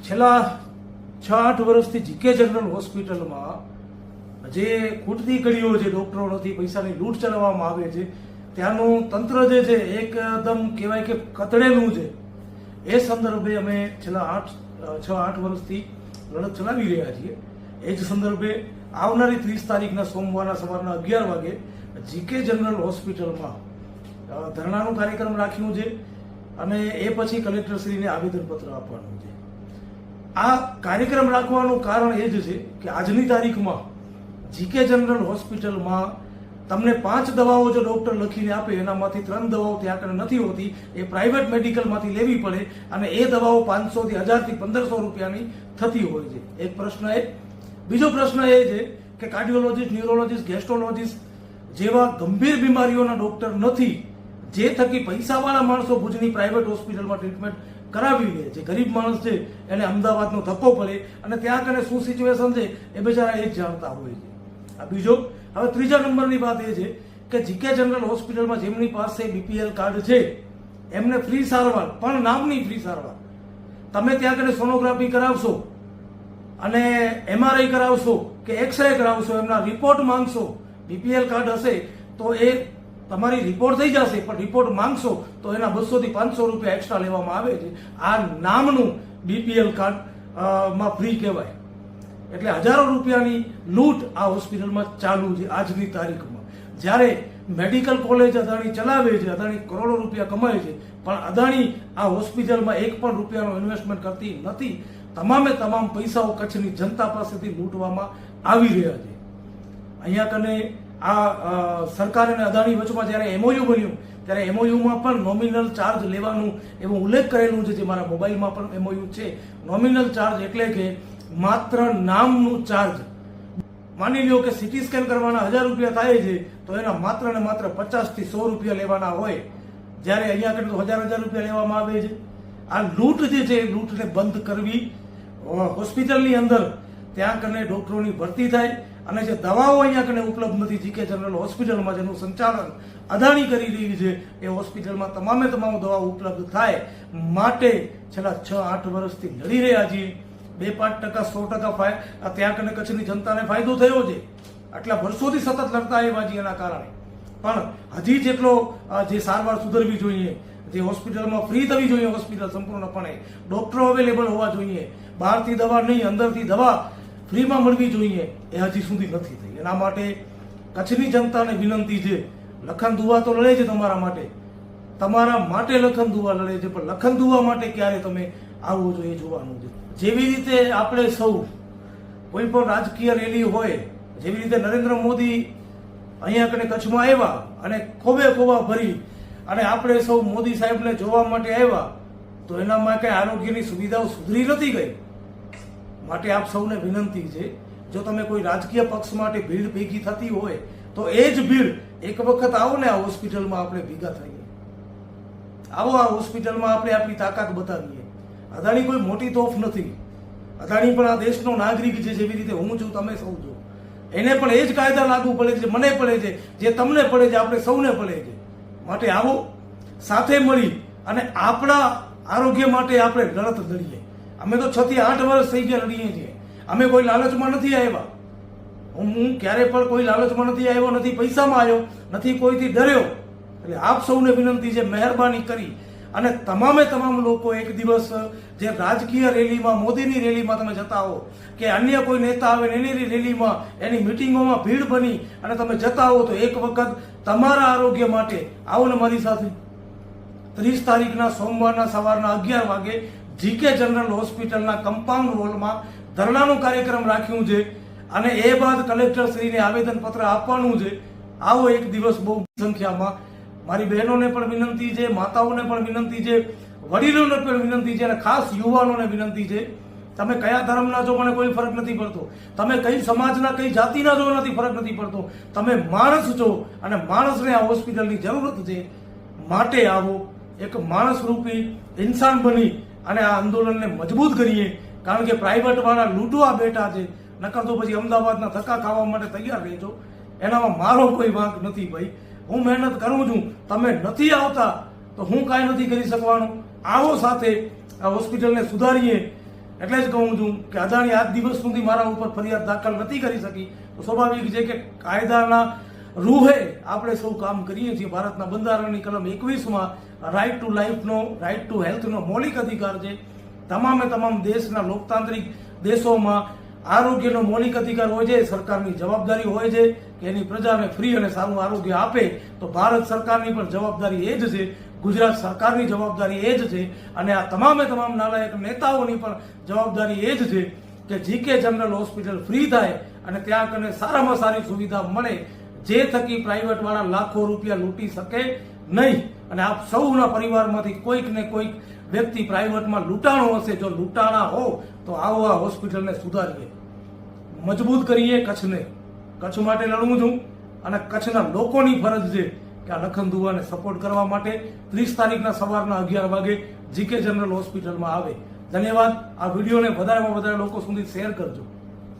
છેલ્લા 6-8 વર્ષથી GK general હોસ્પિટલમાં જે ખૂટતી કડીઓ જે ડૉક્ટરોથી પૈસાની લૂંટ ચલાવવામાં આવે છે ત્યાંનું તંત્ર જે છે એકદમ કહેવાય કે કતળેલું છે. એ સંદર્ભે અમે છેલ્લા 6-8 વર્ષથી લડત ચલાવી રહ્યા છીએ. એ જ સંદર્ભે આવનારી 30 તારીખના સોમવારના સવારના 11 વાગે જીકે જનરલ હોસ્પિટલમાં ધરણાનો કાર્યક્રમ રાખ્યું છે અને એ પછી કલેક્ટરશ્રીને આવેદનપત્ર આપવાનું છે. આ કાર્યક્રમ રાખવાનું કારણ એ જ છે કે આજની તારીખમાં જીકે જનરલ હોસ્પિટલમાં તમને 5 દવાઓ જો ડૉક્ટર લખીને આપે એનામાંથી 3 દવાઓ ત્યાં આગળ નથી હોતી, એ પ્રાઇવેટ મેડિકલમાંથી લેવી પડે અને એ દવાઓ 500 થી 1000 થી 1500 રૂપિયાની થતી હોય છે. એક પ્રશ્ન એ. બીજો પ્રશ્ન એ છે કે કાર્ડિયોલોજીસ્ટ, ન્યુરોલોજીસ્ટ, ગેસ્ટ્રોલોજીસ્ટ જેવા ગંભીર બીમારીઓના ડૉક્ટર નથી, જે થકી પૈસાવાળા માણસો ભુજની પ્રાઇવેટ હોસ્પિટલમાં ટ્રીટમેન્ટ કરાવી લે. જે ગરીબ માણસ છે એને અમદાવાદનો ધક્કો પડે અને ત્યાં આગળ શું સિચ્યુએશન છે એ બિચારા એ જ જાણતા હોય છે. આ બીજો. હવે ત્રીજા નંબરની વાત એ છે કે જીકે જનરલ હોસ્પિટલમાં જેમની પાસે બીપીએલ કાર્ડ છે એમને ફ્રી સારવાર, પણ નામની ફ્રી સારવાર. તમે ત્યાં આગળ સોનોગ્રાફી કરાવશો અને એમઆરઆઈ કરાવશો કે એક્સરે કરાવશો, એમના રિપોર્ટ માંગશો, બીપીએલ કાર્ડ હશે તો એ તમારી રિપોર્ટ થઈ જશે, પણ રિપોર્ટ માંગશો તો એના 200 થી 500 રૂપિયા એક્સ્ટ્રા લેવામાં આવે છે. આ નામનું બીપીએલ કાર્ડ માં ફ્રી કહેવાય. એટલે હજારો રૂપિયાની લૂંટ આ હોસ્પિટલમાં ચાલુ છે આજની તારીખમાં. જ્યારે મેડિકલ કોલેજ અદાણી ચલાવે છે, અદાણી કરોડો રૂપિયા કમાય છે, પણ અદાણી આ હોસ્પિટલમાં 1 પણ રૂપિયાનો ઇન્વેસ્ટમેન્ટ કરતી નથી. તમામે તમામ પૈસાઓ કચ્છની જનતા પાસેથી લૂંટવામાં આવી રહ્યા છે. અહીંયા કને આ સરકાર અને અદાણી વચમાં જ્યારે એમઓયુ બન્યું ત્યારે એમઓયુમાં પણ નોમિનલ ચાર્જ લેવાનું એવો ઉલ્લેખ કરેલું છે, જે મારા મોબાઈલમાં પણ એમઓયુ છે. નોમિનલ ચાર્જ એટલે કે માત્ર નામનું ચાર્જ. માની લ્યો કે સિટી સ્કેન કરવાના 1000 રૂપિયા થાય છે તો એના માત્ર ને માત્ર 50 થી 100 રૂપિયા લેવાના હોય, જ્યારે અહીંયા આગળ તો 1000 રૂપિયા લેવામાં આવે છે. આ લૂંટ જે છે એ લૂંટને બંધ કરવી. હોસ્પિટલની અંદર ત્યાં કને ડોક્ટરોની ભરતી થાય અને જે દવાઓ અહીંયા કને ઉપલબ્ધ નથી જીકે જનરલ હોસ્પિટલમાં, જેનું સંચાલન અદાણી કરી રહી છે, એ હોસ્પિટલમાં તમામે તમામ દવાઓ ઉપલબ્ધ થાય માટે છેલ્લા 6-8 વર્ષથી લડી રહ્યા છીએ. 2-5% 100% ત્યાં કને કચ્છની જનતાને ફાયદો થયો છે. આટલા વર્ષોથી સતત લડતા આવ્યા છીએ એના કારણે. પણ હજી જેટલો જે સારવાર સુધરવી જોઈએ, જે હોસ્પિટલમાં ફ્રી થવી જોઈએ, હોસ્પિટલ સંપૂર્ણપણે ડોક્ટરો અવેલેબલ હોવા જોઈએ, બહારથી દવા નહીં અંદરથી દવા ફ્રીમાં મળવી જોઈએ, એ હજી સુધી નથી થઈ. એના માટે કચ્છની જનતાને વિનંતી છે, લખન દુવા તો લડે છે તમારા માટે લખન દુવા લડે છે, પણ લખન દુવા માટે ક્યારે તમે આવવો જોઈએ જોવાનું છે. જેવી રીતે આપણે સૌ કોઈ પણ રાજકીય રેલી હોય, જેવી રીતે નરેન્દ્ર મોદી અહીંયા કને કચ્છમાં આવ્યા અને ખોબે ખોબા ભરી અને આપણે સૌ મોદી સાહેબને જોવા માટે આવ્યા, તો એનામાં કઈ આરોગ્યની સુવિધાઓ સુધરી નથી ગઈ. માટે આપ સૌને વિનંતી છે, જો તમે કોઈ રાજકીય પક્ષ માટે ભીડ ભેગી થતી હોય તો એ જ ભીડ એક વખત આવો ને આ હોસ્પિટલમાં આપણે ભેગા થઈએ. આવો આ હોસ્પિટલમાં આપણે આપણી તાકાત બતાવીએ. અદાણી કોઈ મોટી તોફ નથી. અદાણી પણ આ દેશનો નાગરિક છે, જેવી રીતે હું છું, તમે સૌ છો. એને પણ એ જ કાયદા લાગુ પડે છે, મને પડે છે, જે તમને પડે છે, આપણે સૌને પડે છે. માટે આવો સાથે મળી અને આપણા આરોગ્ય માટે આપણે લડત લડીએ. અમે તો 6 થી 8 વર્ષ થઈ ગયા લડીએ છીએ. અમે કોઈ લાલચમાં નથી આવ્યા. હું ક્યારે પણ કોઈ લાલચમાં નથી આવ્યો, નથી પૈસામાં આવ્યો, નથી કોઈથી ડર્યો. એટલે આપ સૌને વિનંતી છે, મહેરબાની કરી અને તમામે તમામ લોકો એક દિવસ જે રાજકીય રેલીમાં, મોદીની રેલીમાં તમે જતા હો કે અન્ય કોઈ નેતા આવે એની રેલીમાં, એની મિટિંગોમાં ભીડ બની અને તમે જતા હો, તો એક વખત તમારા આરોગ્ય માટે આવો ને મારી સાથે 30 તારીખના સોમવારના સવારના 11 વાગે જીકે જનરલ હોસ્પિટલના કમ્પાઉન્ડ હોલમાં ધરણાનો કાર્યક્રમ રાખ્યું છે અને એ બાદ કલેક્ટરશ્રીને આવેદનપત્ર આપવાનું છે. આવો એક દિવસ બહુ સંખ્યામાં. મારી બહેનોને પણ વિનંતી છે, માતાઓને પણ વિનંતી છે, વડીલોને પણ વિનંતી છે અને ખાસ યુવાનોને વિનંતી છે, તમે કયા ધર્મના છો મને કોઈ ફરક નથી પડતો, તમે કઈ સમાજના કઈ જાતિના છો નથી ફરક નથી પડતો, તમે માણસ છો અને માણસને આ હોસ્પિટલની જરૂરત છે. માટે આવો એક માણસ રૂપી ઇન્સાન બની અને આ આંદોલનને મજબૂત કરીએ. કારણ કે પ્રાઇવેટ વાળા લૂંટવા બેઠા છે, નકર તો પછી અમદાવાદના ધક્કા ખાવા માટે તૈયાર રહેજો. એનામાં મારો કોઈ વાંક નથી ભાઈ. હું મહેનત કરું છું, તમે નથી આવતા તો હું કાંઈ નથી કરી શકવાનું. આવો સાથે આ હોસ્પિટલને સુધારીએ એટલે જ કહું છું કે અદાણી આજ દિવસ સુધી મારા ઉપર ફરિયાદ દાખલ નથી કરી શકી, તો સ્વાભાવિક છે કે કાયદાના રૂહે આપણે સૌ કામ કરીએ છીએ. ભારતના બંધારણની કલમ 21માં રાઇટ ટુ લાઈફનો, રાઇટ ટુ હેલ્થનો મૌલિક અધિકાર છે. તમામે તમામ દેશના લોકતાંત્રિક દેશોમાં આરોગ્યનો મૌલિક અધિકાર હોય છે. સરકારની જવાબદારી હોય છે કે એની પ્રજાને ફ્રી અને સારું આરોગ્ય આપે. તો ભારત સરકારની પણ જવાબદારી એ જ છે, ગુજરાત સરકારની જવાબદારી એ જ છે, અને આ તમામે તમામ નાલાયક નેતાઓની પણ જવાબદારી એ જ છે કે જીકે જનરલ હોસ્પિટલ ફ્રી થાય અને ત્યાં કને સારામાં સારી સુવિધા મળે, જે થકી પ્રાઇવેટ વાળા લાખો રૂપિયા લૂંટી શકે નહીં. અને આપ સૌના પરિવારમાંથી કોઈક ને કોઈક વ્યક્તિ પ્રાઇવેટમાં લૂંટાણો હશે. જો લૂંટાણા હો તો આવો આ હોસ્પિટલને સુધારીએ, મજબૂત કરીએ કચ્છને. કચ્છ માટે લડવું છું અને કચ્છના લોકોની ફરજ છે કે આ લખન દુવાને સપોર્ટ કરવા માટે 30 તારીખના સવારના 11 વાગે જીકે જનરલ હોસ્પિટલમાં આવે. ધન્યવાદ. આ વિડીયોને વધારેમાં વધારે લોકો સુધી શેર કરજો.